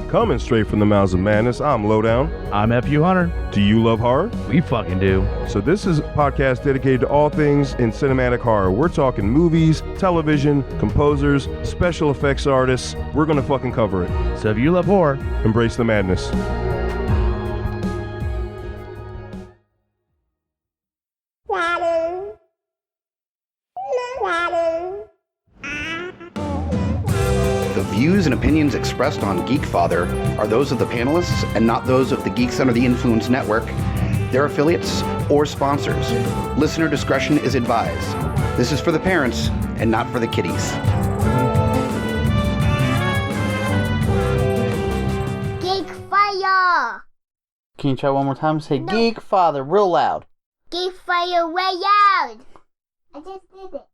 Coming straight from the mouths of madness, I'm Lowdown. I'm FU Hunter. Do you love horror? We fucking do. So this is a podcast dedicated to all things in cinematic horror. We're talking movies, television, composers, special effects artists. We're gonna fucking cover it. So if you love horror, embrace the madness. The views and opinions expressed on Geekfather are those of the panelists and not those of the Geeks Under the Influence Network, their affiliates, or sponsors. Listener discretion is advised. This is for the parents and not for the kiddies. Geekfire! Can you try one more time? Say Geekfather real loud. Geekfire way out! I just did it.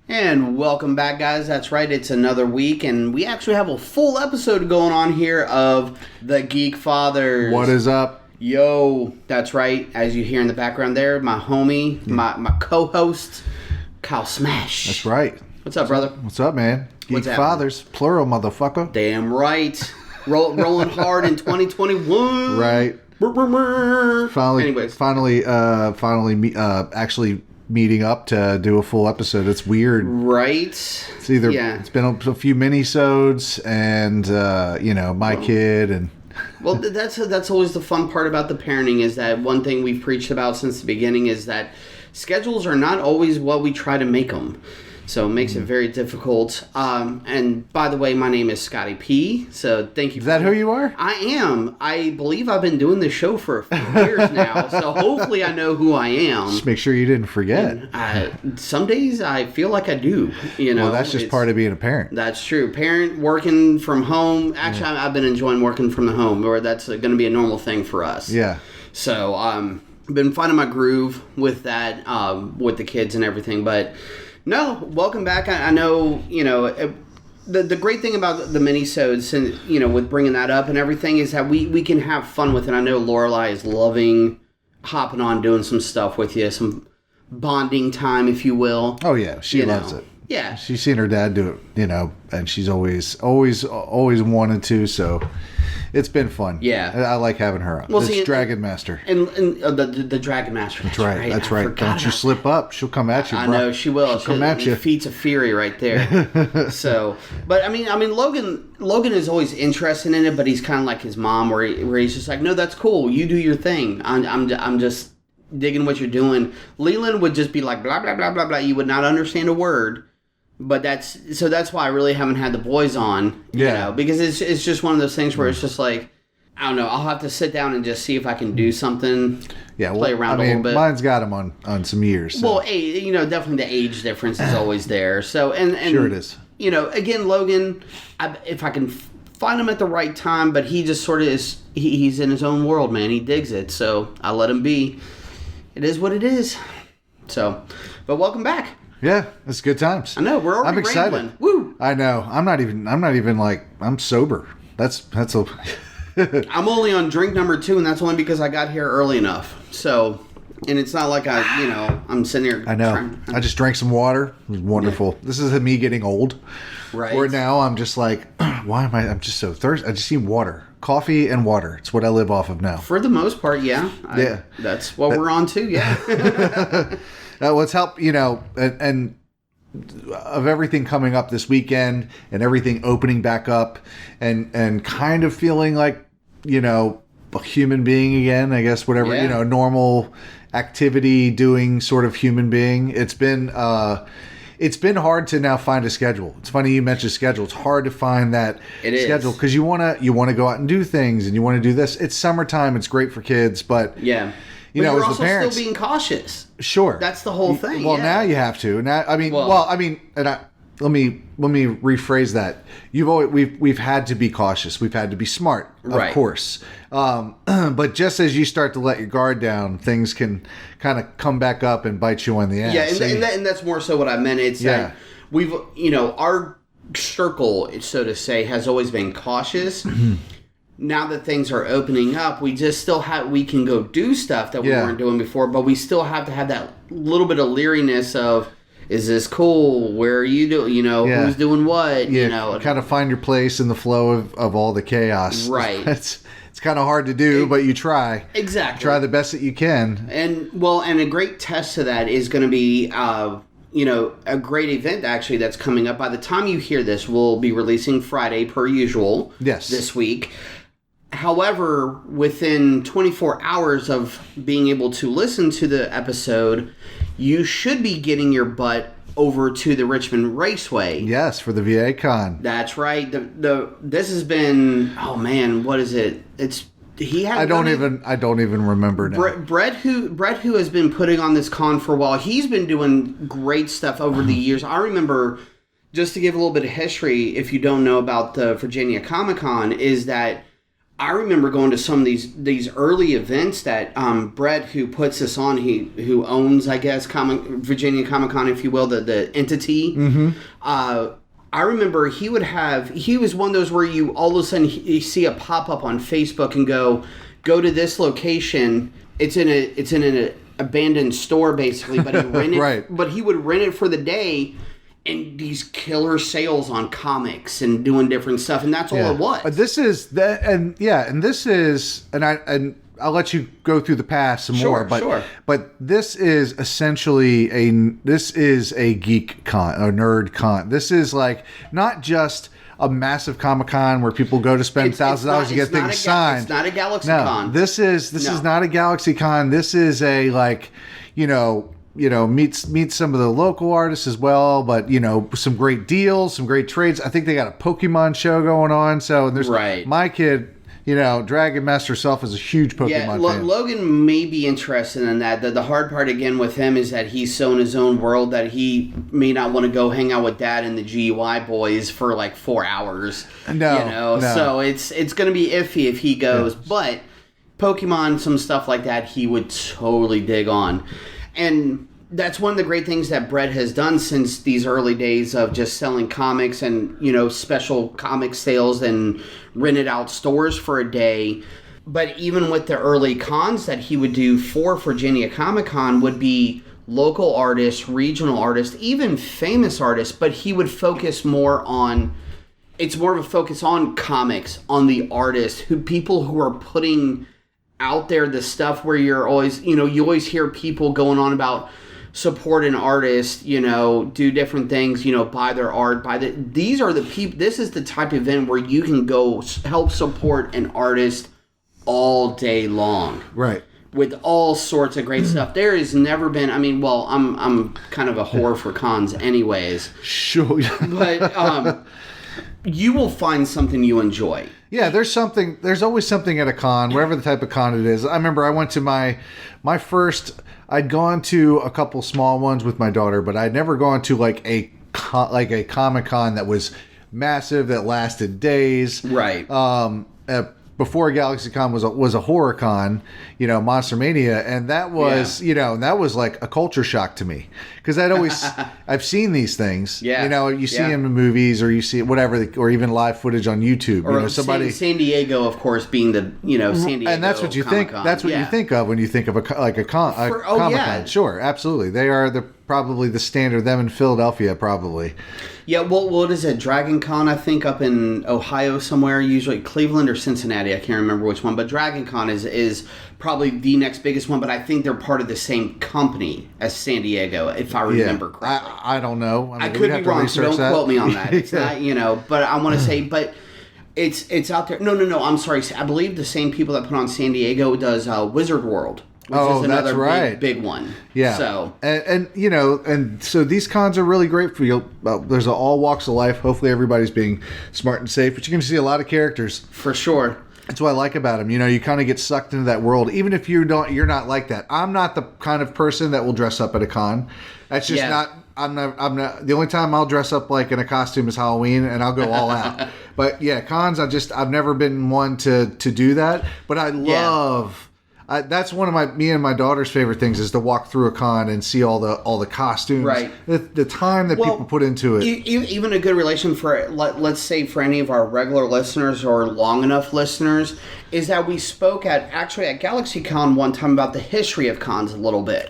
And welcome back, guys. That's right, it's another week, and we actually have a full episode going on here of the Geekfathers. What is up? Yo, that's right. As you hear in the background there, my homie, my co-host, Kyle Smash. That's right. What's up, brother? What's up, man? Geekfathers, plural, motherfucker. Damn right. Rolling hard in 2021. Right. Finally, actually meeting up to do a full episode. It's weird. Right. It's either it's been a few mini-sodes and my kid and well, that's always the fun part about the parenting, is that one thing we've preached about since the beginning is that schedules are not always what we try to make them. So it makes it very difficult. And by the way, my name is Scotty P. So thank you. Is that who you are? I am. I believe I've been doing this show for a few years now. So hopefully I know who I am. Just make sure you didn't forget. And, some days I feel like I do. Well, that's just part of being a parent. That's true. Parent working from home. Actually, I've been enjoying working from the home, or that's going to be a normal thing for us. Yeah. So been finding my groove with that, with the kids and everything, but. No, welcome back. I know, the great thing about the mini-sodes and, with bringing that up and everything is that we can have fun with it. I know Lorelai is loving hopping on, doing some stuff with you, some bonding time, if you will. Oh, yeah. She loves it. Yeah. She's seen her dad do it, and she's always wanted to, so it's been fun. Yeah. I like having her on. Well, it's Dragon Master. And the Dragon Master. That's right. That's right. Don't you slip up. She'll come at you, bro. I know, she will. She'll come at you. Feats of fury right there. So, but I mean, Logan is always interested in it, but he's kind of like his mom, where he's just like, no, that's cool. You do your thing. I'm just digging what you're doing. Leland would just be like, blah, blah, blah, blah, blah. You would not understand a word. But that's why I really haven't had the boys on, because it's just one of those things where it's just like, I don't know, I'll have to sit down and just see if I can do something, play around a little bit. Mine's got them on some years. So. Well, definitely the age difference is always there. So, and sure it is. Again, Logan, if I can find him at the right time, but he just sort of is, he's in his own world, man. He digs it, so I let him be. It is what it is. So, but welcome back. Yeah, it's good times. I know, we're already I'm excited. Rambling. Woo! I know. I'm not even like, I'm sober. That's a... I'm only on drink number 2, and that's only because I got here early enough. So, and it's not like I'm sitting here. I know. I just drank some water. It was wonderful. Yeah. This is me getting old. Right. Where now I'm just like, I'm just so thirsty. I just need water. Coffee and water. It's what I live off of now. For the most part, yeah. That's what we're on too, yeah. Let's help, and of everything coming up this weekend and everything opening back up and kind of feeling like, a human being again, I guess, whatever, normal activity doing sort of human being. It's been hard to now find a schedule. It's funny you mentioned schedule. It's hard to find that schedule because you want to go out and do things and you want to do this. It's summertime. It's great for kids, but yeah. But you're as also the parents, still being cautious. Sure, that's the whole thing. Well, now you have to. Now, let me rephrase that. We've had to be cautious. We've had to be smart, of course. But just as you start to let your guard down, things can kind of come back up and bite you on the ass. Yeah, and that's more so what I meant. It's that we've, our circle, so to say, has always been cautious. Now that things are opening up, we can go do stuff that we weren't doing before, but we still have to have that little bit of leeriness of, is this cool? Where are you doing? You know, Yeah. who's doing what? Yeah, You know, kind of find your place in the flow of all the chaos. Right. It's kind of hard to do, but you try. Exactly. Try the best that you can. And a great test to that is going to be, a great event actually that's coming up. By the time you hear this, we'll be releasing Friday per usual. Yes. This week. However, within 24 hours of being able to listen to the episode, you should be getting your butt over to the Richmond Raceway. Yes, for the VA Con. That's right. This has been, oh man, what is it? I don't even remember now. Brett, who has been putting on this con for a while, he's been doing great stuff over the years. I remember, just to give a little bit of history, if you don't know about the Virginia Comicon, is that I remember going to some of these early events that Brett, who puts this on, who owns, I guess, Virginia Comicon, if you will, the entity. Mm-hmm. I remember he was one of those where you all of a sudden you see a pop up on Facebook and go to this location. It's in an abandoned store basically, but he rented, right. But he would rent it for the day. And these killer sales on comics and doing different stuff, and that's all it was. But this is that, and I'll let you go through the past some more. But this is essentially a geek con, a nerd con. This is like not just a massive Comic Con where people go to spend $1,000 to get things signed. It's not a Galaxy Con. This is not a Galaxy Con. This is a meet some of the local artists as well, but some great deals, some great trades. I think they got a Pokemon show going on. So there's my kid, Dragon Master herself is a huge Pokemon fan. Logan may be interested in that. The hard part again with him is that he's so in his own world that he may not want to go hang out with Dad and the GUI boys for like 4 hours. No. So it's going to be iffy if he goes, but Pokemon, some stuff like that, he would totally dig on. And that's one of the great things that Brett has done since these early days of just selling comics and, special comic sales and rented out stores for a day. But even with the early cons that he would do for Virginia Comicon would be local artists, regional artists, even famous artists, but he would focus more on, it's more of a focus on comics, on the artists, people who are putting out there the stuff where you're always, you always hear people going on about support an artist, do different things, buy their art, these are the people, this is the type of event where you can go help support an artist all day long. Right. With all sorts of great stuff. There has never been, I'm kind of a whore for cons anyways. Sure. But you will find something you enjoy. Yeah, there's always something at a con, whatever the type of con it is. I remember I went to my first, I'd gone to a couple small ones with my daughter, but I'd never gone to like a Comic-Con that was massive, that lasted days. Right. Before GalaxyCon was a horror con, Monster Mania, and that was that was like a culture shock to me because I've seen these things. Yeah. You see them in movies or you see whatever, or even live footage on YouTube. Or San Diego, of course, being the San Diego, and that's what you Comic-Con. think. That's what you think of when you think of a Comic-Con. Sure, absolutely. They are probably the standard. Them in Philadelphia, probably. Yeah, well, what is it? Dragon Con, I think, up in Ohio somewhere, usually Cleveland or Cincinnati. I can't remember which one. But Dragon Con is probably the next biggest one, but I think they're part of the same company as San Diego, if I remember correctly. I don't know. I could be wrong, so don't quote me on that. It's not, but I want to say, but it's out there. No, I'm sorry. I believe the same people that put on San Diego does Wizard World. Which is another that's right. big one. Yeah. So and so these cons are really great for you. There's all walks of life. Hopefully everybody's being smart and safe, but you can see a lot of characters for sure. That's what I like about them. You kind of get sucked into that world, even if you're not like that. I'm not the kind of person that will dress up at a con. That's just not. I'm not. The only time I'll dress up like in a costume is Halloween, and I'll go all out. But yeah, cons. I've never been one to do that. But I love. That's one of me and my daughter's favorite things is to walk through a con and see all the costumes, right? The time that people put into it. Even a good relation for let's say for any of our regular listeners or long enough listeners is that we spoke at GalaxyCon one time about the history of cons a little bit.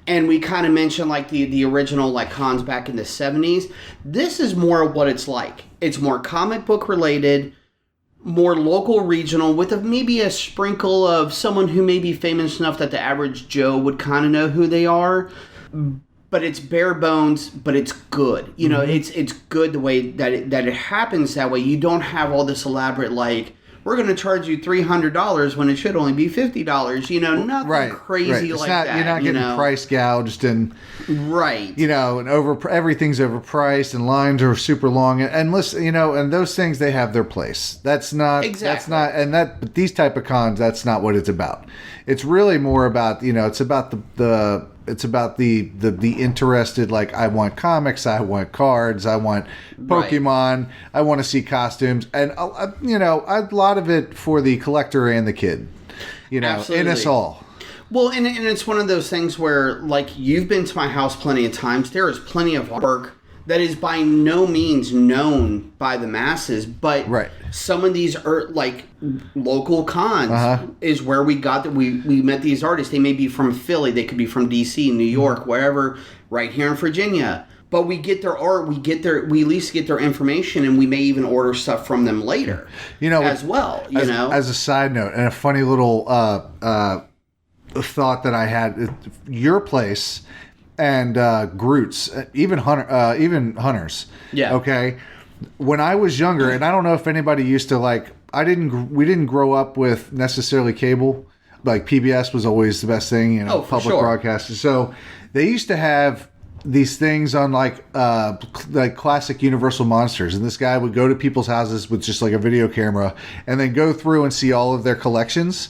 and we kind of mentioned like the original like cons back in the 70s. This is more of what it's like. It's more comic book related, more local, regional, with maybe a sprinkle of someone who may be famous enough that the average Joe would kind of know who they are. But it's bare bones, but it's good. You know, it's good the way that it happens that way. You don't have all this elaborate, like, we're going to charge you $300 when it should only be $50. You know, nothing crazy like that. You're not getting price gouged and you know, and everything's overpriced and lines are super long. And listen, you know, and those things, they have their place. That's not but these type of cons, that's not what it's about. It's really more about, you know, it's about the interested, like, I want comics, I want cards, I want Pokemon, I want to see costumes, and you know, a lot of it for the collector and the kid, you know, in us all. Well, and it's one of those things where, like, you've been to my house plenty of times. There is plenty of artwork that is by no means known by the masses, but some of these are like local cons is where we got that we met these artists. They may be from Philly, they could be from DC, New York, wherever, right here in Virginia. But we get their art, we at least get their information, and we may even order stuff from them later, you know, as well. You know, as a side note and a funny little thought that I had, your place and Groot's, even Hunters. Yeah. Okay. When I was younger, and I don't know if anybody used to, like, we didn't grow up with necessarily cable. Like, PBS was always the best thing, you know, public broadcasters. So they used to have these things on like classic Universal monsters, and this guy would go to people's houses with just like a video camera and then go through and see all of their collections.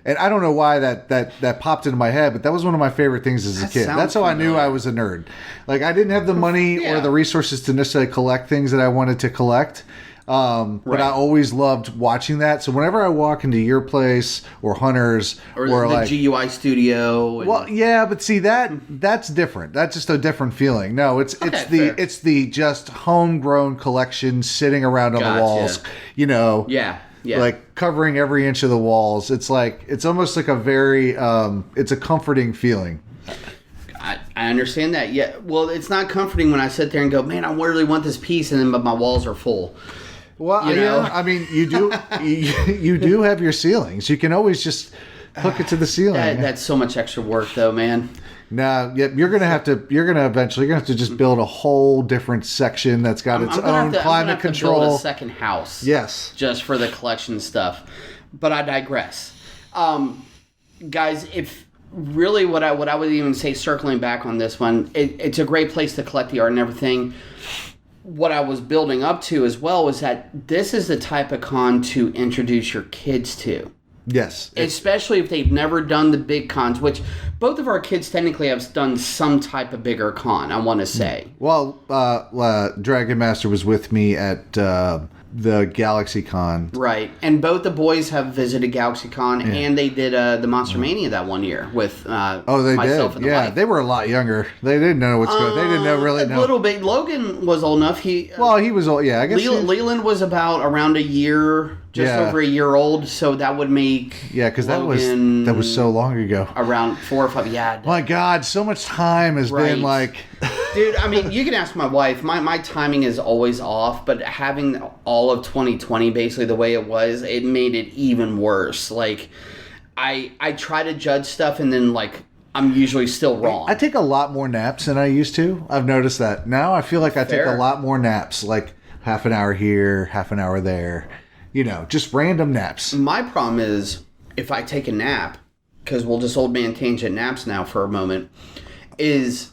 And I don't know why that popped into my head, but that was one of my favorite things as a kid. That's how I knew I was a nerd. Like, I didn't have the money or the resources to necessarily collect things that I wanted to collect. But I always loved watching that. So whenever I walk into your place or Hunter's or the like, GUI studio. Well, yeah, but see that's different. That's just a different feeling. No, it's the just homegrown collection sitting around on the walls. You know. Yeah. Yeah. Like covering every inch of the walls. It's like, it's almost like a very, it's a comforting feeling. I understand that. Yeah. Well, it's not comforting when I sit there and go, man, I really want this piece, and then but my walls are full. Well, you know? I mean, you do, you do have your ceilings. You can always just hook it to the ceiling. That's so much extra work though, man. No, you're gonna eventually have to just build a whole different section that's got its own climate control. I'm gonna have to build a second house. Yes, just for the collection stuff. But I digress, guys. If really what I would even say, circling back on this one, it's a great place to collect the art and everything. What I was building up to as well was that this is the type of con to introduce your kids to. Yes. Especially if they've never done the big cons, which both of our kids technically have done some type of bigger con, I want to say. Well, Dragon Master was with me at the Galaxy Con. Right. And both the boys have visited Galaxy Con, and they did the Monster Mania that one year with myself and the wife. They were a lot younger. They didn't know what's going on. They didn't really know. A little bit. Logan was old enough. He was old. Yeah, I guess. Leland was about around a year, over a year old. So that would make because that was so long ago. Around 4 or 5. Yeah. My God, so much time has been like. Dude, I mean, you can ask my wife. My timing is always off, but having all of 2020 basically the way it was, it made it even worse. Like, I try to judge stuff, and then, like, I'm usually still wrong. I take a lot more naps than I used to. I've noticed that. Now I feel like I take a lot more naps, like half an hour here, half an hour there. You know, just random naps. My problem is, if I take a nap, because we'll just old man tangent naps now for a moment, is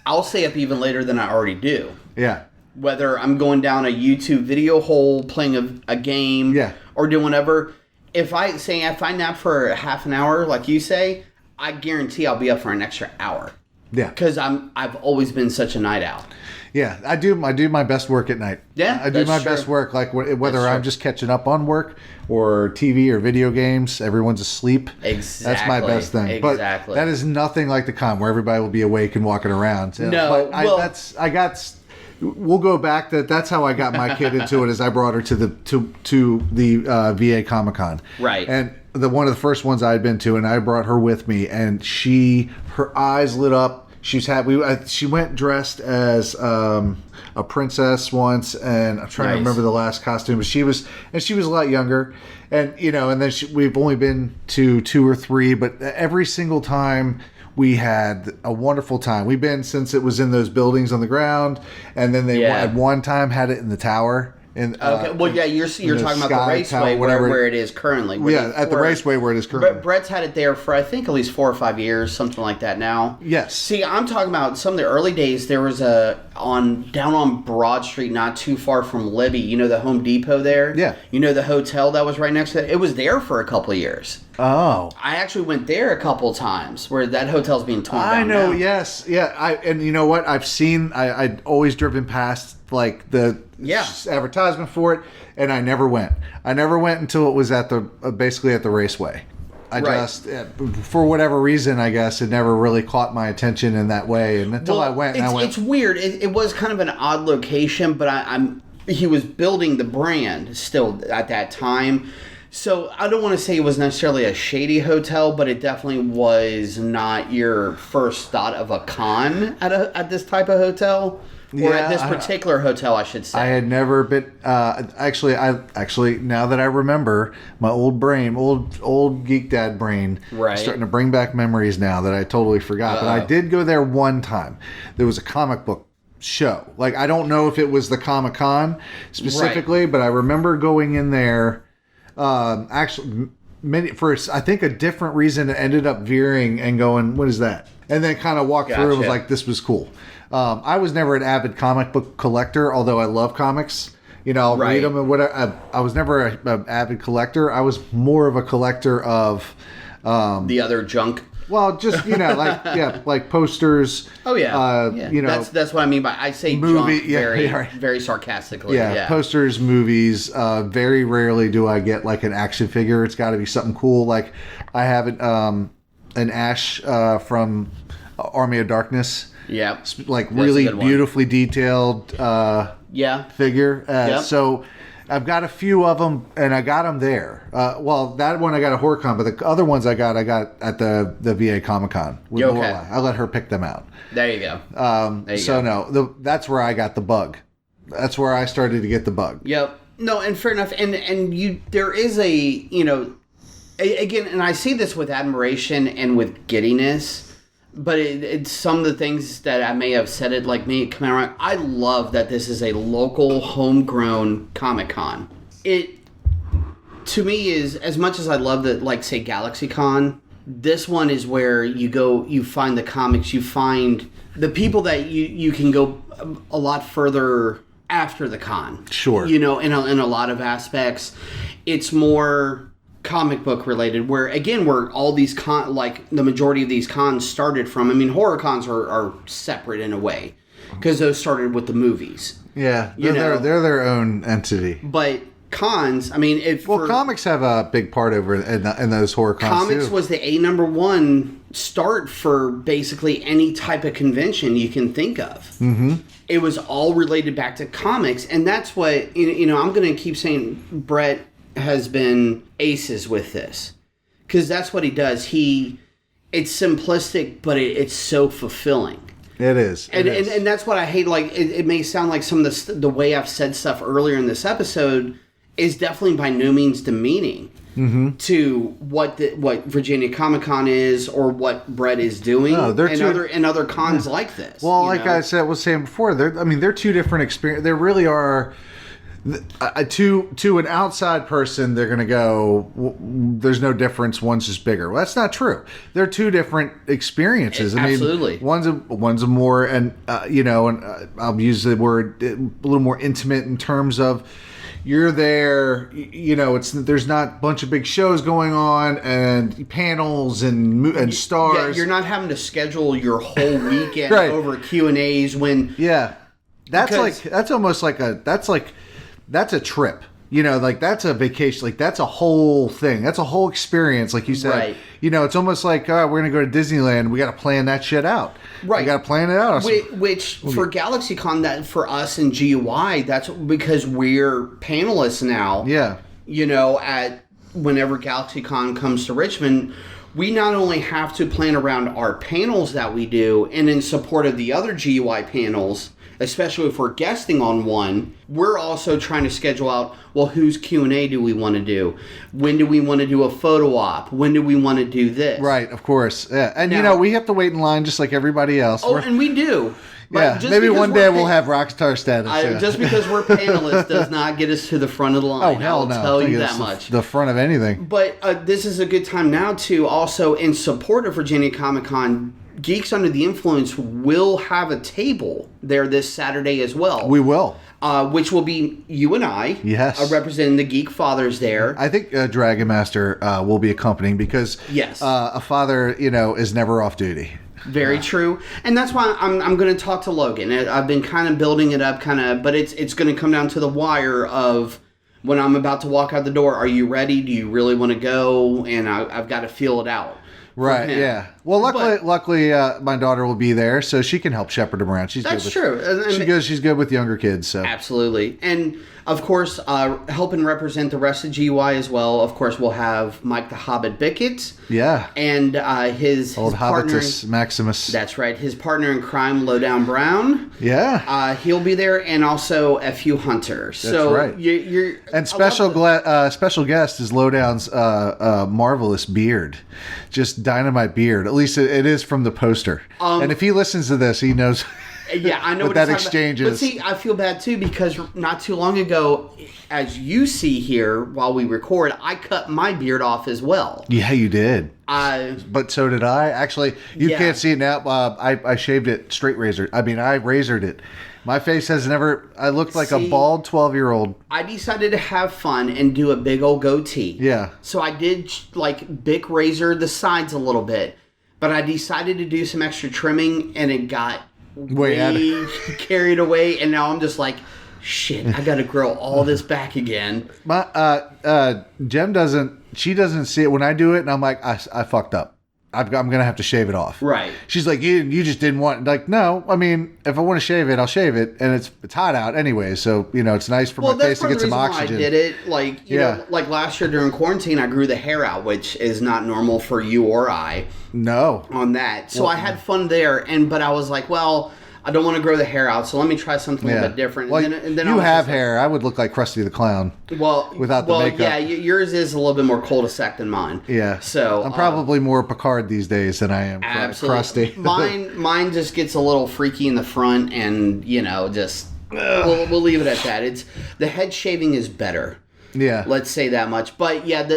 I'll stay up even later than I already do. Yeah. Whether I'm going down a YouTube video hole, playing a game, or doing whatever. If I nap for a half an hour, like you say, I guarantee I'll be up for an extra hour. Yeah. Because I've always been such a night owl. Yeah, I do my best work at night. Yeah, I do my best work, like whether I'm just catching up on work or TV or video games. Everyone's asleep. Exactly. That's my best thing. Exactly. But that is nothing like the con where everybody will be awake and walking around. No, but we'll go back. That's how I got my kid into it. Is I brought her to the VA Comicon. Right. And one of the first ones I had been to, and I brought her with me, and her eyes lit up. She went dressed as a princess once, and I'm trying to remember the last costume, but she was a lot younger, and and then we've only been to 2 or 3, but every single time we had a wonderful time. We've been since it was in those buildings on the ground, and then they at one time had it in the tower. You're talking about the Raceway where it is currently. At the Raceway where it is currently. But Brett's had it there for I think at least 4 or 5 years, something like that now. Yes. See, I'm talking about some of the early days. There was down on Broad Street, not too far from Libby. You know the Home Depot there. Yeah. You know the hotel that was right next to it. It was there for a couple of years. Oh. I actually went there a couple of times where that hotel's being torn down. I know. Now. Yes. Yeah. And you know what? I've seen. I'd always driven past like the advertisement for it, and I never went. I never went until it was at basically at the Raceway. Just for whatever reason, I guess it never really caught my attention in that way. And until I went, it's weird. It was kind of an odd location, but he was building the brand still at that time. So I don't want to say it was necessarily a shady hotel, but it definitely was not your first thought of a con at this type of hotel. Or at this particular hotel, I should say. I had never been. Actually, now that I remember, my old brain, old geek dad brain, starting to bring back memories now that I totally forgot. But I did go there one time. There was a comic book show. Like I don't know if it was the Comic-Con specifically, but I remember going in there. Actually, I think a different reason, it ended up veering and going, "What is that?" And then kind of walked through and was like, "This was cool." I was never an avid comic book collector, although I love comics. I'll read them and whatever. I was never an avid collector. I was more of a collector of the other junk. Well, just like posters. Oh yeah, that's what I mean by I say junk very sarcastically. Yeah, posters, movies. Very rarely do I get like an action figure. It's got to be something cool. Like I have an Ash from Army of Darkness. Yeah, like really beautifully detailed figure. So I've got a few of them, and I got them there. That one I got at HorrorCon, but the other ones I got at the VA Comicon with Laura. I let her pick them out. There you go. That's where I got the bug. That's where I started to get the bug. Yep. No, and fair enough. And there is again, and I see this with admiration and with giddiness. But it's some of the things that I may have said it like me coming around. I love that this is a local, homegrown Comic-Con. It, to me, is as much as I love the, like, say, GalaxyCon, this one is where you go, you find the comics, you find the people that you can go a lot further after the con. Sure. In a lot of aspects. It's more comic book related, where all these the majority of these cons started from. I mean, horror cons are separate in a way because those started with the movies. Yeah, they're their own entity. But cons, I mean, comics have a big part over in those horror cons. Comics was the #1 start for basically any type of convention you can think of. Mm-hmm. It was all related back to comics, and that's what I'm going to keep saying. Brett has been aces with this because that's what he does. It's simplistic, but it's so fulfilling. It is. And that's what I hate. Like it may sound like some of the way I've said stuff earlier in this episode is definitely by no means demeaning to what Virginia Comic-Con is or what Brett is doing and other cons like this. Well, I was saying before, they're two different experiences. There really are. To an outside person, they're going to go, there's no difference, one's just bigger. Well, that's not true. They're two different experiences. Absolutely. One's a more, and I'll use the word, a little more intimate in terms of you're there, there's not a bunch of big shows going on and panels and stars. Yeah, you're not having to schedule your whole weekend over Q&As when... Yeah. That's a trip. That's a vacation. That's a whole thing. That's a whole experience. Like you said, right. It's almost like, we're going to go to Disneyland. We got to plan that shit out. Right. We got to plan it out. Which for GalaxyCon, that for us in GUI, that's because we're panelists now. Yeah. At whenever GalaxyCon comes to Richmond, we not only have to plan around our panels that we do and in support of the other GUI panels, especially if we're guesting on one, we're also trying to schedule out, well, whose Q&A do we want to do? When do we want to do a photo op? When do we want to do this? Right, of course. Yeah. And, Now- we have to wait in line just like everybody else. Oh, and we do. But yeah, just maybe because one we're day we'll have rock star status. yeah. Just because we're panelists does not get us to the front of the line. Oh, hell I'll no. tell I think you it's that much. The front of anything. But this is a good time now to also, in support of Virginia Comic Con, Geeks Under the Influence will have a table there this Saturday as well. We will. Which will be you and I. Yes. Representing the Geekfathers there. I think Dragon Master will be accompanying because Yes. a father, is never off duty. Very true, and that's why I'm going to talk to Logan. I've been kind of building it up, but it's going to come down to the wire of when I'm about to walk out the door. Are you ready? Do you really want to go? And I've got to feel it out. for Right, him. yeah. Well, luckily, my daughter will be there, so she can help shepherd him around. She's That's good with, true. She's good with younger kids, so. Absolutely. And, of course, helping represent the rest of GUI as well, of course, we'll have Mike the Hobbit Bickett. Yeah. And his Old partner. Hobbitus Maximus. That's right. His partner in crime, Lowdown Brown. Yeah. He'll be there, and also F.U. Hunter. So right. You're And special guest is Lowdown's marvelous beard. Just dynamite beard. At least it is from the poster. And if he listens to this, he knows... Yeah, I know what what that he's talking exchange about. is. But see, I feel bad too because not too long ago, as you see here while we record, I cut my beard off as well. Yeah, you did. I But so did I. Actually, you Yeah. can't see it now. I shaved it straight razor. I mean, I razored it. My face has never... I looked like a See- bald 12-year-old. decided to have fun and do a big old goatee. Yeah. So I did Bic razor the sides a little bit, but I decided to do some extra trimming and it got Way out carried away, and now I'm just like, shit, I got to grow all this back again. My Jem doesn't... She doesn't see it when I do it, and I'm like, I fucked up. I'm going to have to shave it off. Right. She's like, you just didn't want... Like, no, I mean, if I want to shave it, I'll shave it. And it's hot out anyway, so, it's nice for my face to get some oxygen. Why I did it. You know, like last year during quarantine, I grew the hair out, which is not normal for you or I No. on that. So I had fun there, but I was like, well... I don't want to grow the hair out, so let me try something a little bit different. Well, and then I you was have just like, hair. I would look like Krusty the Clown. Well, without the makeup. yeah, yours is a little bit more cul-de-sac than mine. Yeah. So I'm probably more Picard these days than I am absolutely. Krusty. Mine just gets a little freaky in the front, and just we'll leave it at that. It's the head shaving is better. Yeah. Let's say that much. But yeah,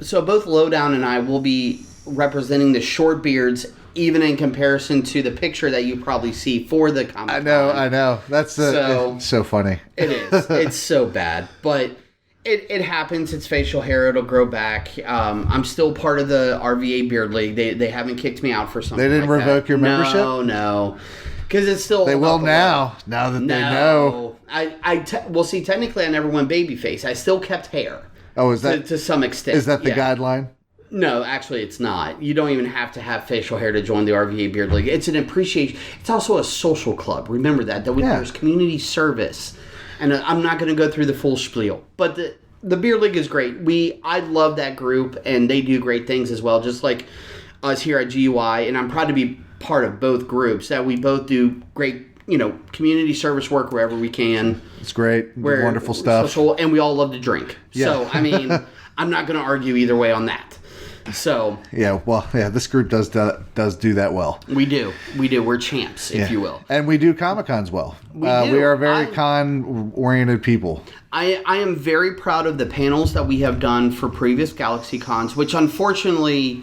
so both Lowdown and I will be representing the short beards, even in comparison to the picture that you probably see for the Comic-Con. I know. That's it's so funny. It is. It's so bad. But it happens. It's facial hair. It'll grow back. I'm still part of the RVA Beard League. They haven't kicked me out for something. They didn't like revoke that. your membership? No. Because it's still... They will about the now. Now that they know. Well, see, technically I never went babyface. I still kept hair. Oh, is that... To some extent. Is that the yeah. guideline? No, actually, it's not. You don't even have to have facial hair to join the RVA Beard League. It's an appreciation. It's also a social club. Remember that. There's community service. And I'm not going to go through the full spiel. But the Beard League is great. I love that group, and they do great things as well, just like us here at GUI. And I'm proud to be part of both groups, that we both do great, community service work wherever we can. It's great. Wonderful stuff. Social, and we all love to drink. Yeah. So, I mean, I'm not going to argue either way on that. So this group does do that well. we do. We're champs, if you will. And we do Comic-Cons well. We do. We are very con-oriented people. I am very proud of the panels that we have done for previous Galaxy Cons, which unfortunately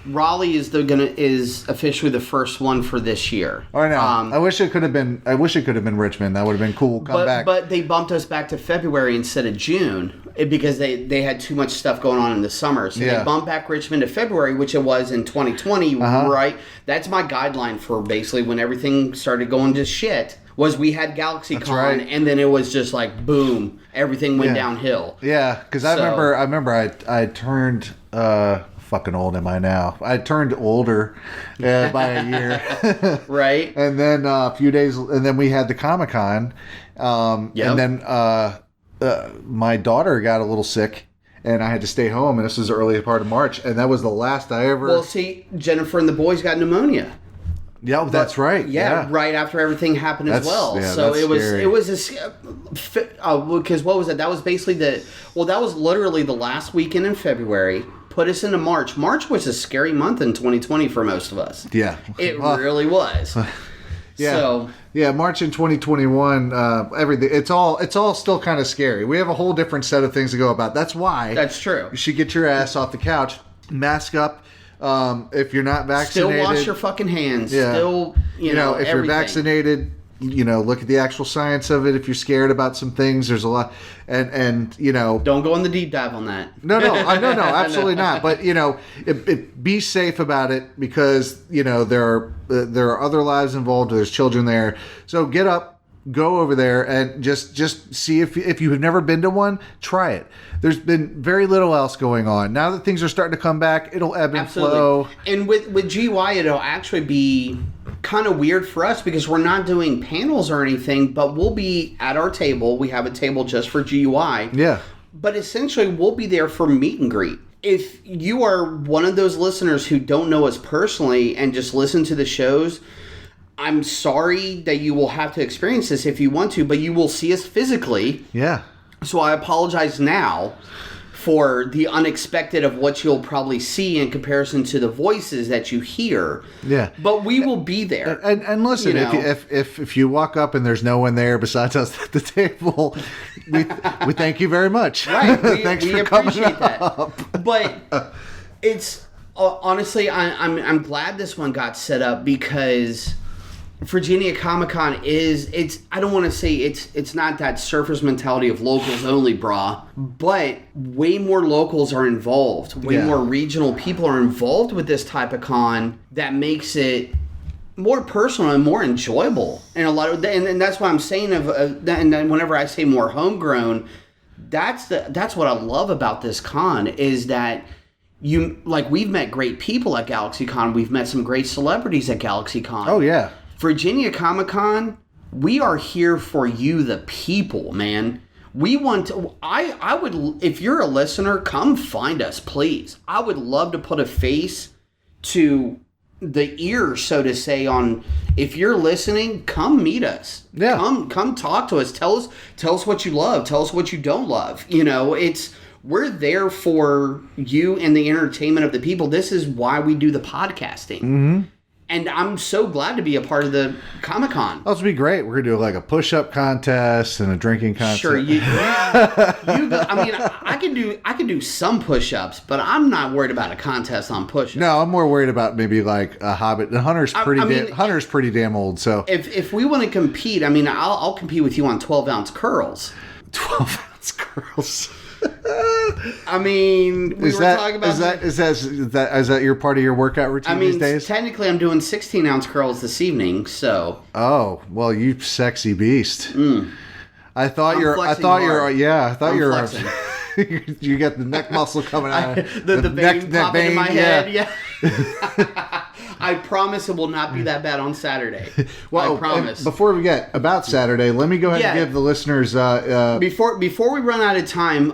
Raleigh is officially the first one for this year. I know. I wish it could have been Richmond. That would have been cool. Come back. But they bumped us back to February instead of June because they had too much stuff going on in the summer. So they bumped back Richmond to February, which it was in 2020, right? That's my guideline for basically when everything started going to shit. Was we had GalaxyCon, right. And then it was just like boom, everything went downhill. Yeah, because I remember I turned. Fucking old am I now? I turned older by a year. Right. And then a few days, and then we had the Comic-Con. And then my daughter got a little sick, and I had to stay home, and this was the early part of March, and that was the last I ever... Well, see, Jennifer and the boys got pneumonia. Yeah, that's right. Yeah, right after everything happened as well. Yeah, so that's scary. it was because what was it? That was basically that was literally the last weekend in February. Put us into March. March was a scary month in 2020 for most of us. Yeah. It really was. Yeah. So, yeah, March in 2021, everything, it's all still kind of scary. We have a whole different set of things to go about. That's why that's true. you should get your ass off the couch, mask up. If you're not vaccinated, Still wash your fucking hands. Yeah. Still, you know, if everything. you're vaccinated, look at the actual science of it. If you're scared about some things, there's a lot, and don't go in the deep dive on that. No, absolutely not. But be safe about it because there are other lives involved. There's children there, so get up. Go over there and just see if you have never been to one, try it. There's been very little else going on. Now that things are starting to come back, it'll ebb and flow. And with GY, it'll actually be kind of weird for us because we're not doing panels or anything, but we'll be at our table. We have a table just for GUI. Yeah. But essentially, we'll be there for meet and greet. If you are one of those listeners who don't know us personally and just listen to the shows, I'm sorry that you will have to experience this if you want to, but you will see us physically. Yeah. So I apologize now for the unexpected of what you'll probably see in comparison to the voices that you hear. Yeah. But we will be there. And listen, if you walk up and there's no one there besides us at the table, we thank you very much. Right. Thanks we for appreciate coming up. that. But it's honestly, I'm glad this one got set up because Virginia Comicon I don't want to say it's not that surface mentality of locals only, brah, but way more locals are involved. Way more regional people are involved with this type of con that makes it more personal and more enjoyable. And a lot of and that's why I'm saying and then whenever I say more homegrown, that's what I love about this con is that we've met great people at GalaxyCon. We've met some great celebrities at GalaxyCon. Oh yeah. Virginia Comicon, we are here for you, the people, man. We want to. I would, if you're a listener, come find us, please. I would love to put a face to the ear, so to say. On if you're listening, come meet us. Yeah. Come talk to us. Tell us what you love. Tell us what you don't love. We're there for you and the entertainment of the people. This is why we do the podcasting. Mm-hmm. And I'm so glad to be a part of the Comic-Con. Oh, it's gonna be great. We're gonna do like a push-up contest and a drinking contest. Sure, I can do some push-ups, but I'm not worried about a contest on push-ups. No, I'm more worried about maybe like a Hobbit. The Hunter's pretty damn old. So if we want to compete, I'll compete with you on 12-ounce curls. 12-ounce curls. Is that your part of your workout routine these days? Technically, I'm doing 16-ounce curls this evening. So. Oh well, you sexy beast. I thought you got the neck muscle coming out. The vein popping in my head. Yeah. I promise it will not be that bad on Saturday. Well, I promise. Before we get about Saturday, let me go ahead and give the listeners... Before we run out of time,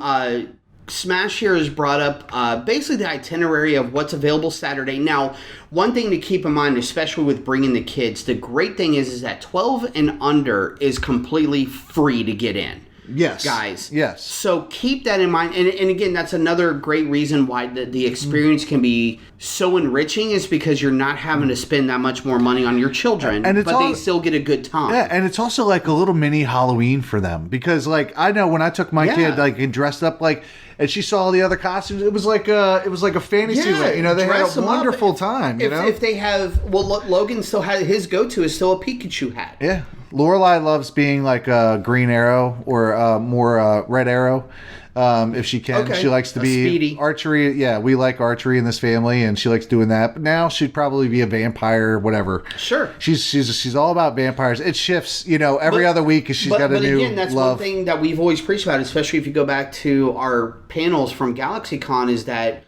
Smash here has brought up basically the itinerary of what's available Saturday. Now, one thing to keep in mind, especially with bringing the kids, the great thing is that 12 and under is completely free to get in. Yes. Guys. Yes. So keep that in mind. And again, that's another great reason why the experience can be so enriching is because you're not having to spend that much more money on your children, but they still get a good time. Yeah, and it's also like a little mini Halloween for them because like I know when I took my kid like and dressed up like and she saw all the other costumes, it was like a fantasy land. They had a wonderful time, If they have Logan still had his go-to is still a Pikachu hat. Yeah. Lorelai loves being like a Green Arrow or more Red Arrow. If she can. Okay. She likes to be Speedy. Archery. Yeah, we like archery in this family, and she likes doing that. But now she'd probably be a vampire, whatever. Sure. She's all about vampires. It shifts, every other week as she's got a new again, that's love. One thing that we've always preached about, especially if you go back to our panels from GalaxyCon, is that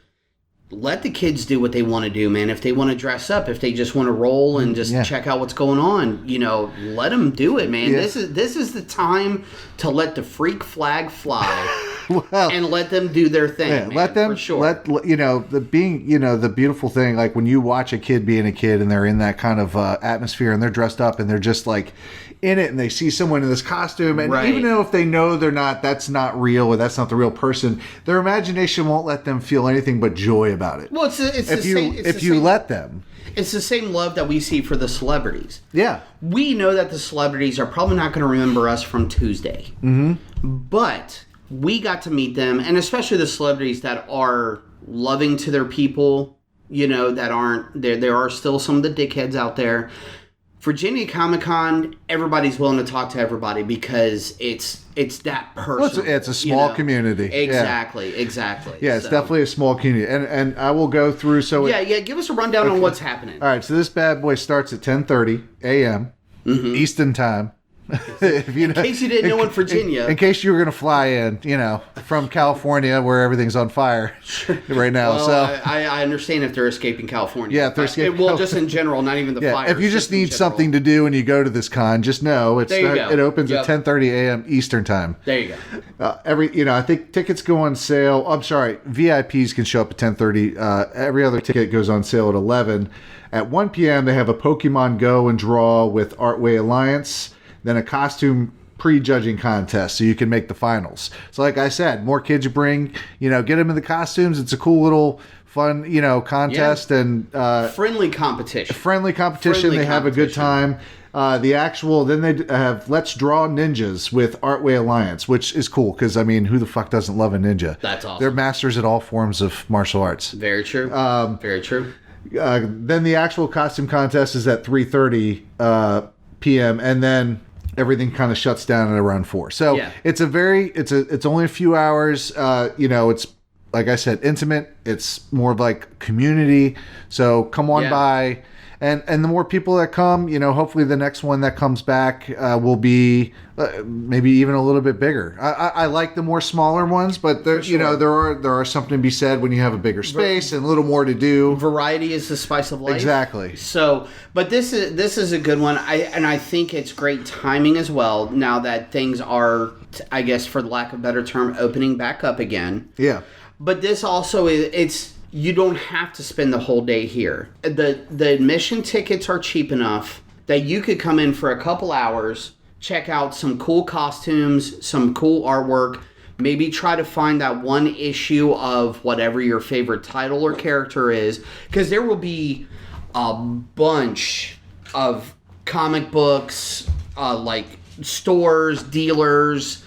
let the kids do what they want to do, man. If they want to dress up, if they just want to roll and just check out what's going on, let them do it, man. Yeah. This is the time to let the freak flag fly. Well, and let them do their thing. yeah, man, let them for sure. the beautiful thing, like when you watch a kid being a kid and they're in that kind of atmosphere and they're dressed up and they're just like in it and they see someone in this costume, and Right. even though if they know that's not real or that's not the real person, their imagination won't let them feel anything but joy about it. Well, it's if the you same. It's if the you same, let them, it's the same love that we see for the celebrities. yeah. We know that the celebrities are probably not going to remember us from Tuesday. Mm-hmm. But we got to meet them, and especially the celebrities that are loving to their people, that aren't, there are still some of the dickheads out there. Virginia Comic-Con, everybody's willing to talk to everybody because it's that person. Well, it's a small community. Exactly. Yeah, it's definitely a small community. And I will go through. Give us a rundown on what's happening. All right, so this bad boy starts at 10:30 a.m. Eastern time. In case you didn't know in Virginia. In case you were going to fly in, from California where everything's on fire right now. Well, so I understand if they're escaping California. Yeah, if they're escaping Well, just in general, not even the fire. if you just need something to do and you go to this con, just know it opens at 10:30 a.m. Eastern time. There you go. I think tickets go on sale. I'm sorry, VIPs can show up at 10:30. Every other ticket goes on sale at 11. At 1 p.m. they have a Pokemon Go and Draw with Artway Alliance. Then a costume pre-judging contest so you can make the finals. So like I said, more kids you bring, get them in the costumes. It's a cool little fun, contest and friendly competition. They have a good time. Then they have Let's Draw Ninjas with Artway Alliance, which is cool because, who the fuck doesn't love a ninja? That's awesome. They're masters at all forms of martial arts. Very true. Very true. Then the actual costume contest is at 3:30 p.m. and then everything kind of shuts down at around 4. So it's only a few hours. It's like I said, intimate. It's more of like community. So come on by. And the more people that come, hopefully the next one that comes back will be maybe even a little bit bigger. I like the more smaller ones, but there are something to be said when you have a bigger space and a little more to do. Variety is the spice of life. Exactly. So, but this is a good one. I think it's great timing as well. Now that things are, I guess, for lack of a better term, opening back up again. Yeah. But this also it's. You don't have to spend the whole day here. The admission tickets are cheap enough that you could come in for a couple hours, check out some cool costumes, some cool artwork, maybe try to find that one issue of whatever your favorite title or character is, because there will be a bunch of comic books, like stores, dealers,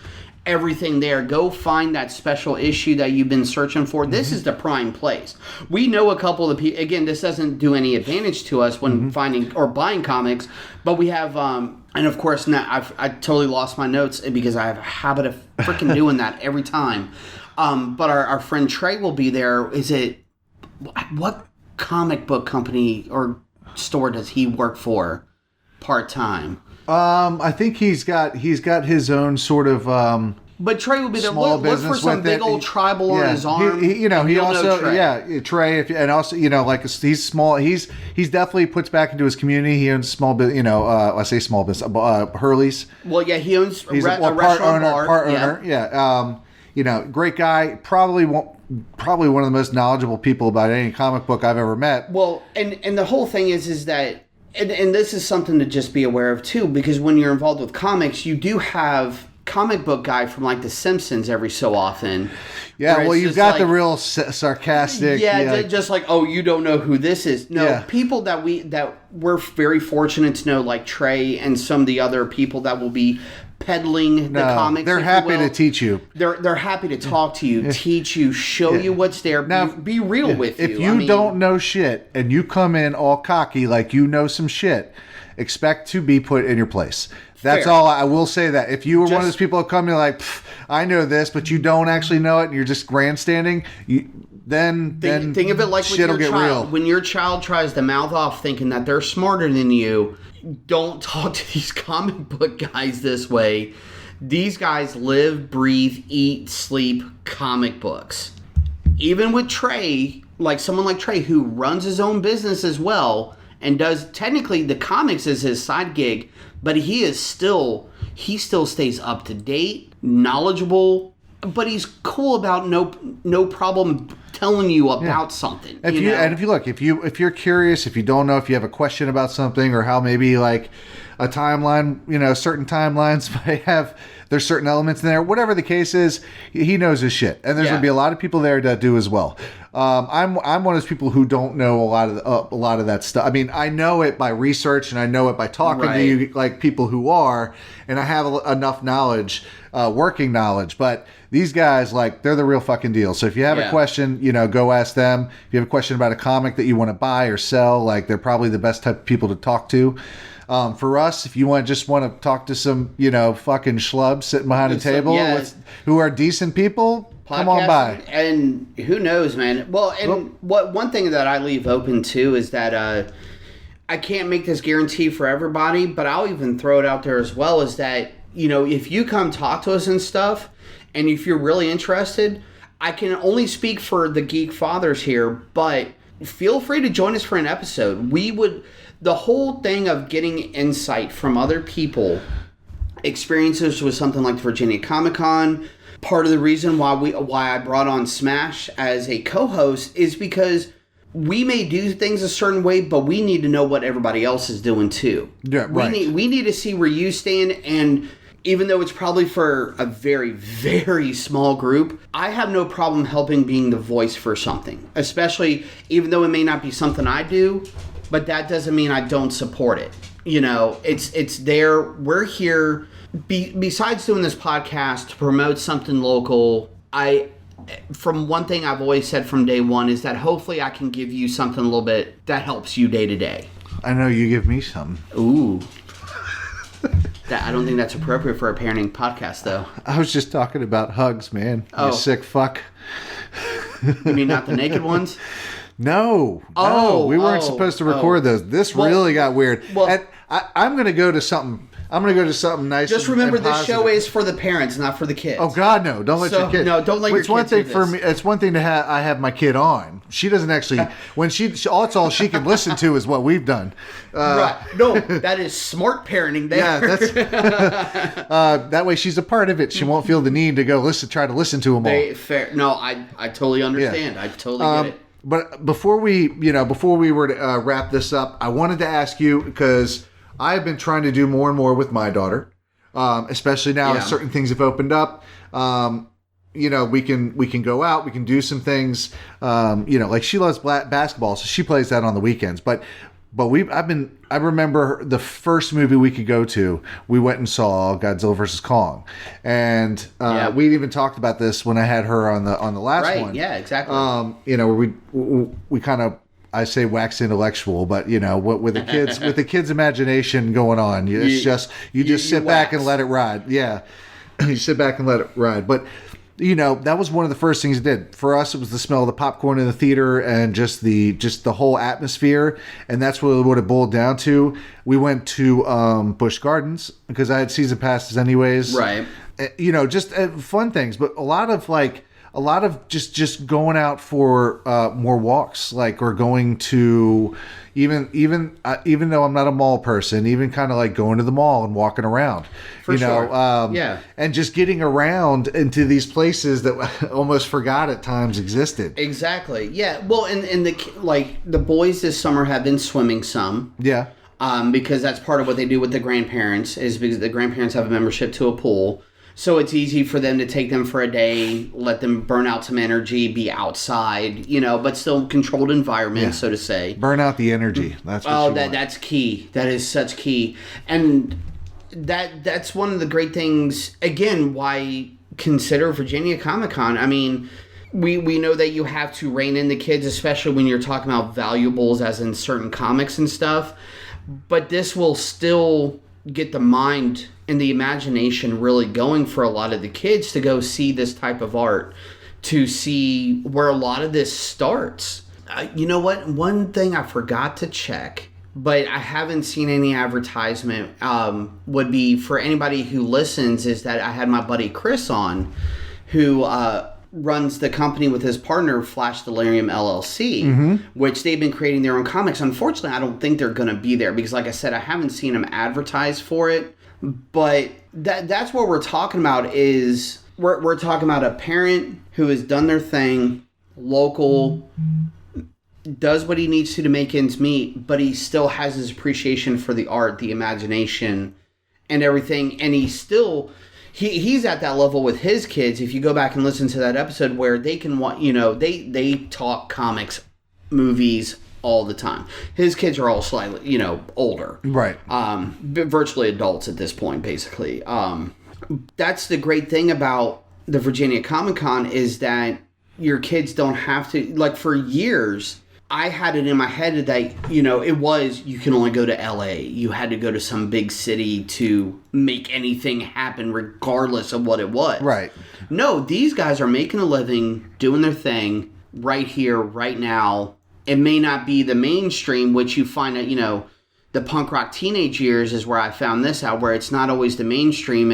everything there. Go find that special issue that you've been searching for. This is the prime place. We know a couple of people. Again, this doesn't do any advantage to us when finding or buying comics, but we have, and of course, now I totally lost my notes because I have a habit of freaking doing that every time. But our friend Trey will be there. What comic book company or store does he work for part-time? I think he's got his own sort of but Trey will be there. small Look for business some with big it. old tribal on his arm. He also Trey. And also like he's small. He's definitely puts back into his community. He owns small business. I say small business. Hurley's. Well, yeah, he owns He's a part restaurant owner. bar. Part owner. Yeah. Great guy. Probably one of the most knowledgeable people about any comic book I've ever met. Well, and the whole thing is that. And this is something to just be aware of, too, because when you're involved with comics, you do have comic book guy from, like, The Simpsons every so often. Yeah, well, you've got the real sarcastic... Yeah, just like, oh, you don't know who this is. No, people that we're very fortunate to know, like Trey and some of the other people that will be peddling the comics. They're happy to teach you. They're happy to talk to you, teach you, show you what's there, now, be real with you. If you don't know shit and you come in all cocky like you know some shit, expect to be put in your place. That's all. I will say that. If you were one of those people that come in like, I know this, but you don't actually know it and you're just grandstanding, then think of it like with your child. Real. When your child tries to mouth off thinking that they're smarter than you, don't talk to these comic book guys this way. These guys live, breathe, eat, sleep comic books. Even with Trey, like someone like Trey who runs his own business as well and does technically the comics is his side gig, but he still stays up to date, knowledgeable, but he's cool about no problem telling you about something. If you're curious, if you don't know, if you have a question about something, or how maybe like a timeline, certain timelines might have, there's certain elements in there, whatever the case is, he knows his shit, and there's gonna be a lot of people there that do as well. I'm one of those people who don't know a lot of that stuff. I mean, I know it by research, and I know it by talking to you, like people who are, and I have enough knowledge, working knowledge. But these guys, like, they're the real fucking deal. So if you have a question, go ask them. If you have a question about a comic that you want to buy or sell, like, they're probably the best type of people to talk to. For us, if you just want to talk to some, fucking schlubs sitting behind a table who are decent people, come on by. And who knows, man. Well, and one thing that I leave open too is that I can't make this guarantee for everybody, but I'll even throw it out there as well, is that, if you come talk to us and stuff, and if you're really interested, I can only speak for the Geek Fathers here, but feel free to join us for an episode. The whole thing of getting insight from other people, experiences with something like the Virginia Comicon, part of the reason why I brought on Smash as a co-host is because we may do things a certain way, but we need to know what everybody else is doing too. Yeah, right. We need to see where you stand, and even though it's probably for a very, very small group, I have no problem helping being the voice for something, especially even though it may not be something I do, but that doesn't mean I don't support it. It's there. We're here. Besides doing this podcast to promote something local, from one thing I've always said from day one is that hopefully I can give you something a little bit that helps you day to day. I know you give me some. Ooh. I don't think that's appropriate for a parenting podcast, though. I was just talking about hugs, man. Oh. You sick fuck. You mean not the naked ones? No, we weren't supposed to record those. This really got weird. Well, and I'm going to go to something. I'm going to go to something nice. Just remember, this show is for the parents, not for the kids. Oh God, no! Don't let your kid. No, don't let your kids do this. For me, it's one thing to have. I have my kid on. She doesn't actually. When that's all she can listen to is what we've done. Right? No, that is smart parenting. There. Yeah, that's. That way, she's a part of it. She won't feel the need to try to listen to them all. Fair. No, I totally understand. Yeah. I totally get it. But before we were to wrap this up, I wanted to ask you, because I've been trying to do more and more with my daughter, especially now as certain things have opened up. We can go out, we can do some things. Like she loves basketball, so she plays that on the weekends. But I remember the first movie we could go to, we went and saw Godzilla vs. Kong, and we even talked about this when I had her on the last one. Right? Yeah, exactly. Where we kind of, I say wax intellectual, but with the kids' imagination going on, you just sit back and let it ride. Yeah, you sit back and let it ride. But that was one of the first things it did for us. It was the smell of the popcorn in the theater and just the whole atmosphere, and that's really what it boiled down to. We went to Busch Gardens because I had season passes anyways. Right. Just fun things, but a lot of just going out for more walks, or going to even though I'm not a mall person, even kind of like going to the mall and walking around, for sure. And just getting around into these places that I almost forgot at times existed. Exactly. Yeah. Well, and the boys this summer have been swimming some. Yeah. Because that's part of what they do with the grandparents, is because the grandparents have a membership to a pool. So it's easy for them to take them for a day, let them burn out some energy, be outside, but still controlled environment, so to say. Burn out the energy. That's what that's key. That is such key. And that's one of the great things, again, why consider Virginia Comicon. I mean, we know that you have to rein in the kids, especially when you're talking about valuables as in certain comics and stuff. But this will still get the mind and the imagination really going for a lot of the kids to go see this type of art, to see where a lot of this starts. You know what? One thing I forgot to check, but I haven't seen any advertisement, would be for anybody who listens, is that I had my buddy Chris on, who runs the company with his partner, Flash Delirium LLC, which they've been creating their own comics. Unfortunately, I don't think they're going to be there because, like I said, I haven't seen them advertise for it. But that's what we're talking about, is we're talking about a parent who has done their thing, local, does what he needs to make ends meet, but he still has his appreciation for the art, the imagination, and everything. And he's at that level with his kids. If you go back and listen to that episode where they can they talk comics, movies all the time. His kids are all slightly, older. Right. Virtually adults at this point, basically. That's the great thing about the Virginia Comicon is that your kids don't have to, like, for years, I had it in my head that, it was, you can only go to LA. You had to go to some big city to make anything happen regardless of what it was. Right. No, these guys are making a living, doing their thing right here, right now. It may not be the mainstream, which you find out, the punk rock teenage years is where I found this out, where it's not always the mainstream.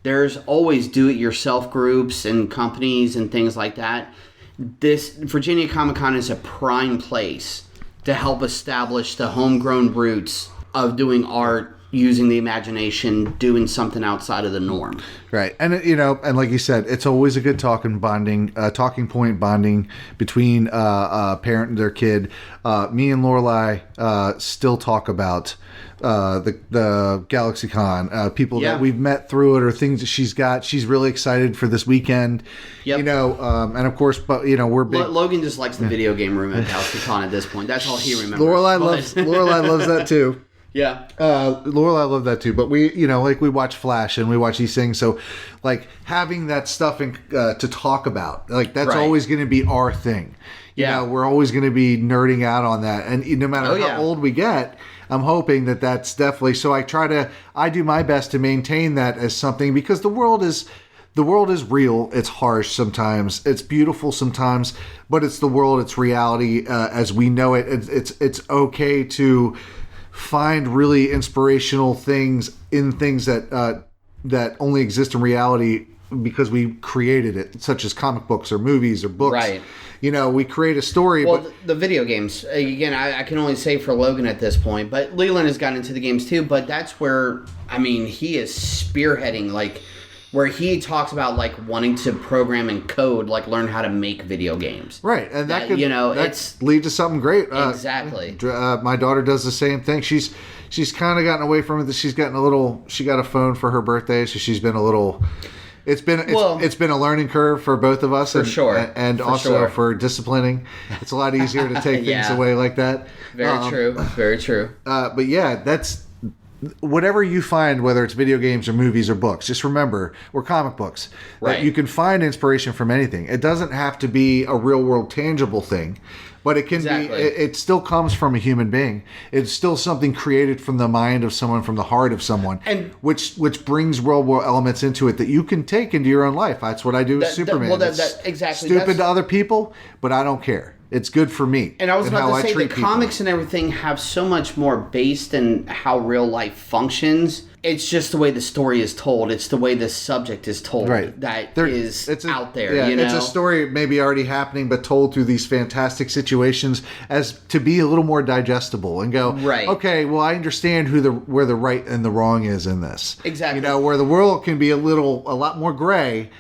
There's always do-it-yourself groups and companies and things like that. This Virginia Comicon is a prime place to help establish the homegrown roots of doing art, using the imagination, doing something outside of the norm. Right. And, and like you said, it's always a good talking point bonding between a parent and their kid. Me and Lorelai still talk about the GalaxyCon, people that we've met through it or things that she's got. She's really excited for this weekend. Yep. And of course, but we're big. Logan just likes the video game room at GalaxyCon at this point. That's all he remembers. Lorelai loves that too. Yeah. Lorelai loved that too. But we, we watch Flash and we watch these things. So, like, having that stuff to talk about, like, that's always going to be our thing. We're always going to be nerding out on that. And no matter how old we get, I'm hoping that that's definitely. So I do my best to maintain that as something, because the world is real. It's harsh sometimes. It's beautiful sometimes, but it's the world. It's reality as we know it. It's okay to find really inspirational things in things that only exist in reality because we created it, such as comic books or movies or books. Right. We create a story. Well, but the video games, again, I can only say for Logan at this point, but Leland has gotten into the games too, but that's where, he is spearheading, like, where he talks about, like, wanting to program and code, like, learn how to make video games. Right, and that could it's lead to something great. Exactly. My daughter does the same thing. She's kind of gotten away from it. She got a phone for her birthday, so she's been a little. It's been a learning curve for both of us, and also for disciplining. It's a lot easier to take things away like that. Very true. Very true. But yeah, that's. Whatever you find, whether it's video games or movies or books, just remember, we're comic books. Right. That you can find inspiration from anything. It doesn't have to be a real world tangible thing, but it can be. It still comes from a human being. It's still something created from the mind of someone, from the heart of someone, and which brings real world elements into it that you can take into your own life. That's what I do with Superman. Exactly. Stupid to other people, but I don't care. It's good for me. And I was about to say, the comics and everything have so much more based in how real life functions. It's just the way the story is told. It's the way the subject is told it's out there. Yeah, it's a story maybe already happening, but told through these fantastic situations as to be a little more digestible and go, okay, well, I understand where the right and the wrong is in this. Exactly. Where the world can be a lot more gray.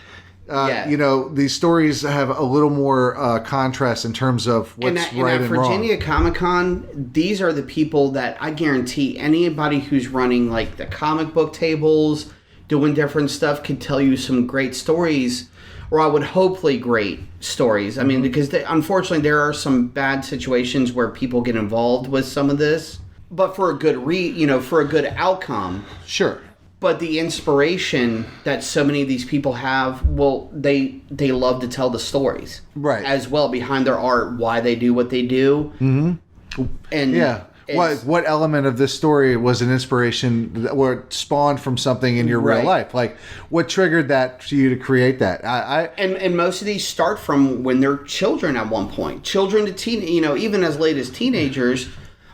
These stories have a little more contrast in terms of what's right and wrong. And at Virginia Comicon, these are the people that I guarantee anybody who's running, like, the comic book tables, doing different stuff, could tell you some great stories, or I would hopefully great stories. Because unfortunately there are some bad situations where people get involved with some of this, but for a good for a good outcome. Sure. But the inspiration that so many of these people have, well, they love to tell the stories, right, as well, behind their art, why they do what they do. Mm-hmm. And what element of this story was an inspiration that spawned from something in your real life? Like, what triggered that for you to create that? And most of these start from when they're children at one point, children to teen, even as late as teenagers.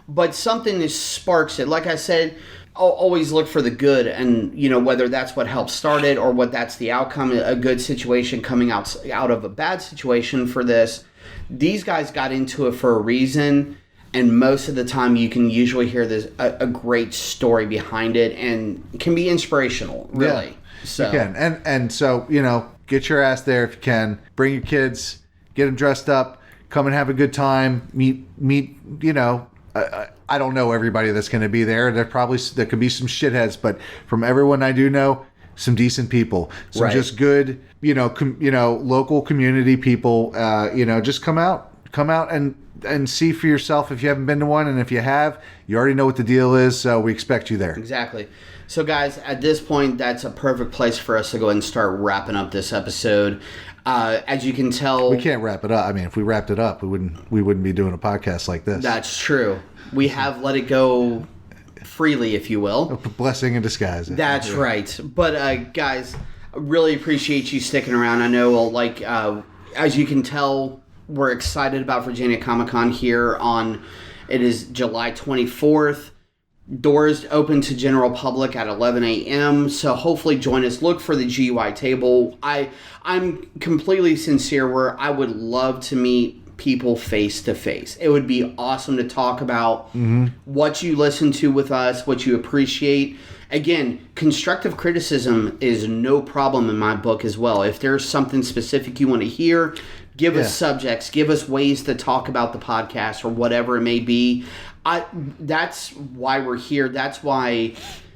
But something that sparks it. Like I said, always look for the good, and whether that's what helped start it or what that's the outcome, a good situation coming out of a bad situation. For this, these guys got into it for a reason, and most of the time you can usually hear a great story behind it, and it can be inspirational, really. Yeah. So you can, and so get your ass there if you can. Bring your kids, get them dressed up, come and have a good time. Meet. You know, I don't know everybody that's going to be there. There could be some shitheads, but from everyone I do know, some decent people, some Right. just good, local community people. Just come out and see for yourself if you haven't been to one, and if you have, you already know what the deal is. So we expect you there. Exactly. So, guys, at this point, that's a perfect place for us to go ahead and start wrapping up this episode. As you can tell, We can't wrap it up. I mean, if we wrapped it up, we wouldn't be doing a podcast like this. that's true. We have let it go freely, if you will. A blessing in disguise. That's right. But, guys, I really appreciate you sticking around. I know, as you can tell, we're excited about Virginia Comic-Con here it is July 24th. Doors open to general public at 11 a.m. So hopefully join us. Look for the GUI table. I'm completely sincere where I would love to meet people face to face. It would be awesome to talk about what you listen to with us, what you appreciate. Again, constructive criticism is no problem in my book as well. If there's something specific you want to hear, give us subjects, give us ways to talk about the podcast or whatever it may be. That's why we're here. That's why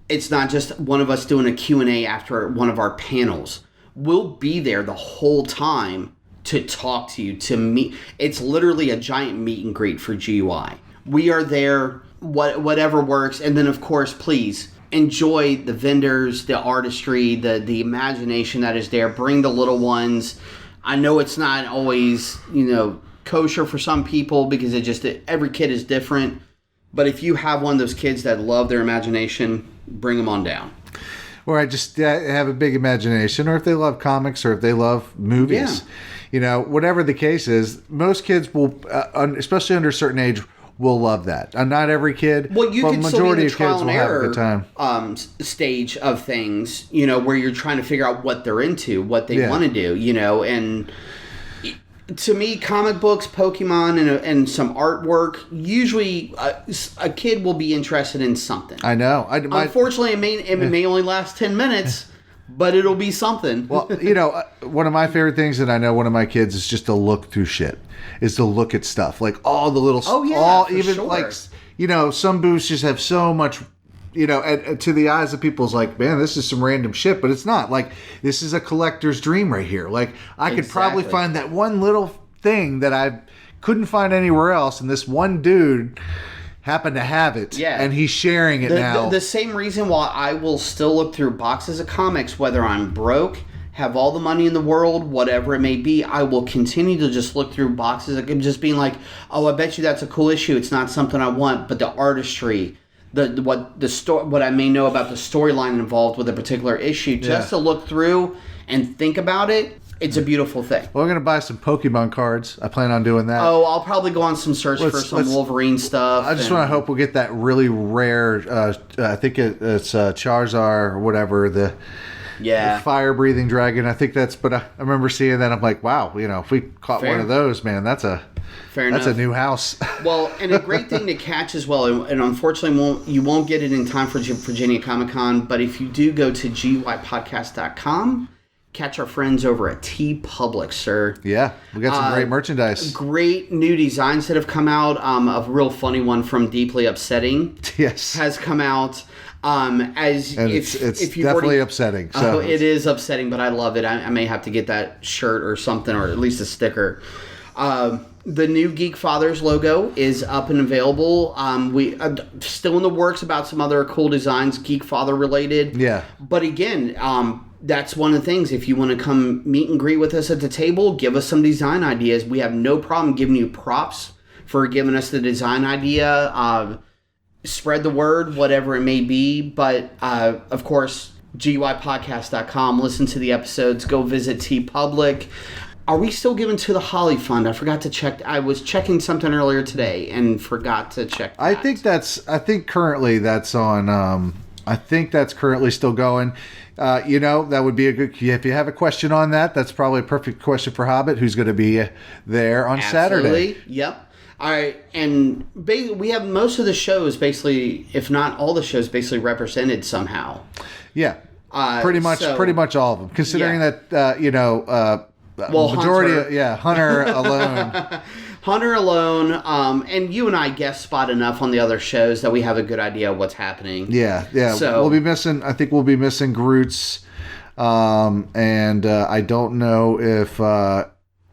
it's not just one of us doing a Q&A after one of our panels. We'll be there the whole time to talk to you, to meet. It's literally a giant meet and greet for GUI. We are there, whatever works. And then, of course, please enjoy the vendors, the artistry, the imagination that is there. Bring the little ones. I know it's not always, kosher for some people because every kid is different. But if you have one of those kids that love their imagination, bring them on down. Or I just have a big imagination, or if they love comics, or if they love movies. Whatever the case is, most kids will, especially under a certain age, will love that. Not every kid, well, you but could majority still be in the of kids trial and will have a good time. error stage of things, where you're trying to figure out what they're into, what they want to do, and to me, comic books, Pokemon, and some artwork, usually a kid will be interested in something. I know. Unfortunately, it may only last 10 minutes, but it'll be something. Well, one of my favorite things that I know one of my kids is just to look through shit. Is to look at stuff. Like all the little... Oh, yeah, for even sure. like, some booths just have so much... and to the eyes of people, it's like, man, this is some random shit, but it's not. Like, this is a collector's dream right here. Like, I could probably find that one little thing that I couldn't find anywhere else, and this one dude happened to have it, and he's sharing it now. The same reason why I will still look through boxes of comics, whether I'm broke, have all the money in the world, whatever it may be, I will continue to just look through boxes of just being like, oh, I bet you that's a cool issue. It's not something I want, but the artistry... what I may know about the storyline involved with a particular issue, just to look through and think about it, it's a beautiful thing. Well, I'm going to buy some Pokemon cards. I plan on doing that. Oh, I'll probably go on some search for some Wolverine stuff. I just want to hope we'll get that really rare, I think it's Charizard or whatever, the fire-breathing dragon. I think but I remember seeing that. I'm like, wow, if we caught one of those, man, that's a new house. Well, and a great thing to catch as well, and unfortunately you won't get it in time for Virginia Comic-Con, but if you do go to GUIPodcast.com, catch our friends over at TeePublic, sir. Yeah, we got some great merchandise. Great new designs that have come out. A real funny one from Deeply Upsetting has come out. It's definitely upsetting. So it is upsetting, but I love it. I may have to get that shirt or something, or at least a sticker. The new Geekfathers logo is up and available. We still in the works about some other cool designs, Geekfather related. Yeah. But again, that's one of the things. If you want to come meet and greet with us at the table, give us some design ideas. We have no problem giving you props for giving us the design idea. Spread the word, whatever it may be. But, of course, GUIPodcast.com. Listen to the episodes. Go visit TeePublic. Are we still giving to the Holly Fund? I forgot to check. I was checking something earlier today and forgot to check that. I think currently that's on... I think that's currently still going. That would be a good... If you have a question on that, that's probably a perfect question for Hobbit, who's going to be there on Saturday. Yep. All right, and we have most of the shows basically, if not all the shows, basically represented somehow. Yeah. Pretty much all of them. Considering that majority, Hunter. Hunter alone. Hunter alone, and you and I guest spot enough on the other shows that we have a good idea of what's happening. Yeah. So we'll be missing. I think we'll be missing Groot's, and I don't know if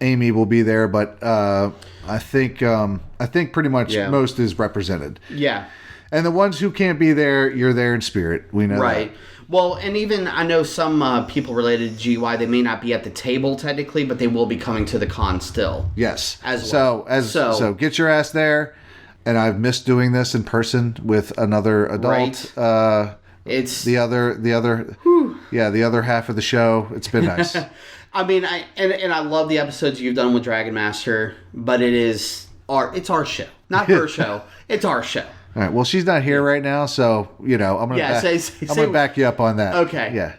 Amy will be there, but I think pretty much most is represented. Yeah. And the ones who can't be there, you're there in spirit. We know right. that. Well, and even I know some people related to GY, they may not be at the table technically, but they will be coming to the con still. Yes. As well. So get your ass there. And I've missed doing this in person with another adult. Right. It's the other half of the show. It's been nice. I mean, I love the episodes you've done with Dragon Master, but it's our show, not her show. It's our show. All right. Well, she's not here right now, so I'm gonna back you up on that. Okay. Yeah.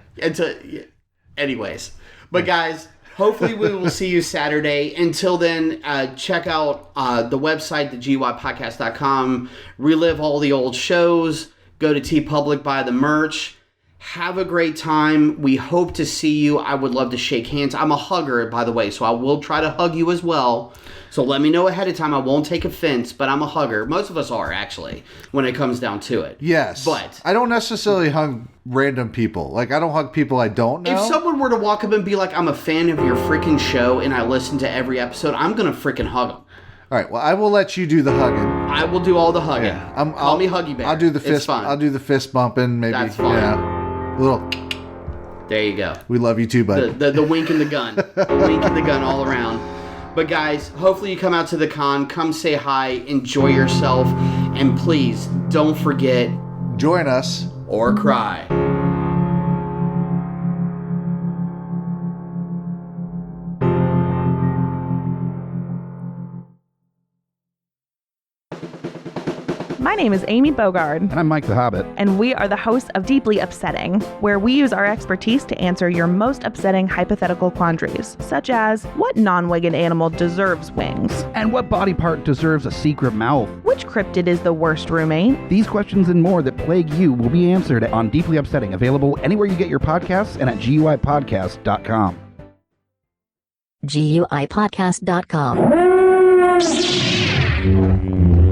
Anyways, but guys, hopefully we will see you Saturday. Until then, check out the website, thegypodcast.com. Relive all the old shows. Go to TeePublic, buy the merch. Have a great time. We hope to see you. I would love to shake hands. I'm a hugger, by the way, so I will try to hug you as well. So let me know ahead of time. I won't take offense, but I'm a hugger. Most of us are, actually, when it comes down to it. Yes. But I don't necessarily hug random people. Like, I don't hug people I don't know. If someone were to walk up and be like, I'm a fan of your freaking show and I listen to every episode, I'm going to freaking hug them. All right. Well, I will let you do the hugging. I will do all the hugging. Yeah. Call me Huggy Bear. I'll do the fist. It's fun. I'll do the fist bumping. Maybe. That's fine. Yeah. Little. There you go. We love you too, bud. The wink and the gun. The wink and the gun all around. But guys, hopefully you come out to the con. Come say hi. Enjoy yourself. And please, don't forget. Join us. Or cry. My name is Amy Bogard. And I'm Mike the Hobbit. And we are the hosts of Deeply Upsetting, where we use our expertise to answer your most upsetting hypothetical quandaries, such as, what non-winged animal deserves wings? And what body part deserves a secret mouth? Which cryptid is the worst roommate? These questions and more that plague you will be answered on Deeply Upsetting, available anywhere you get your podcasts and at GUIPodcast.com. GUIPodcast.com.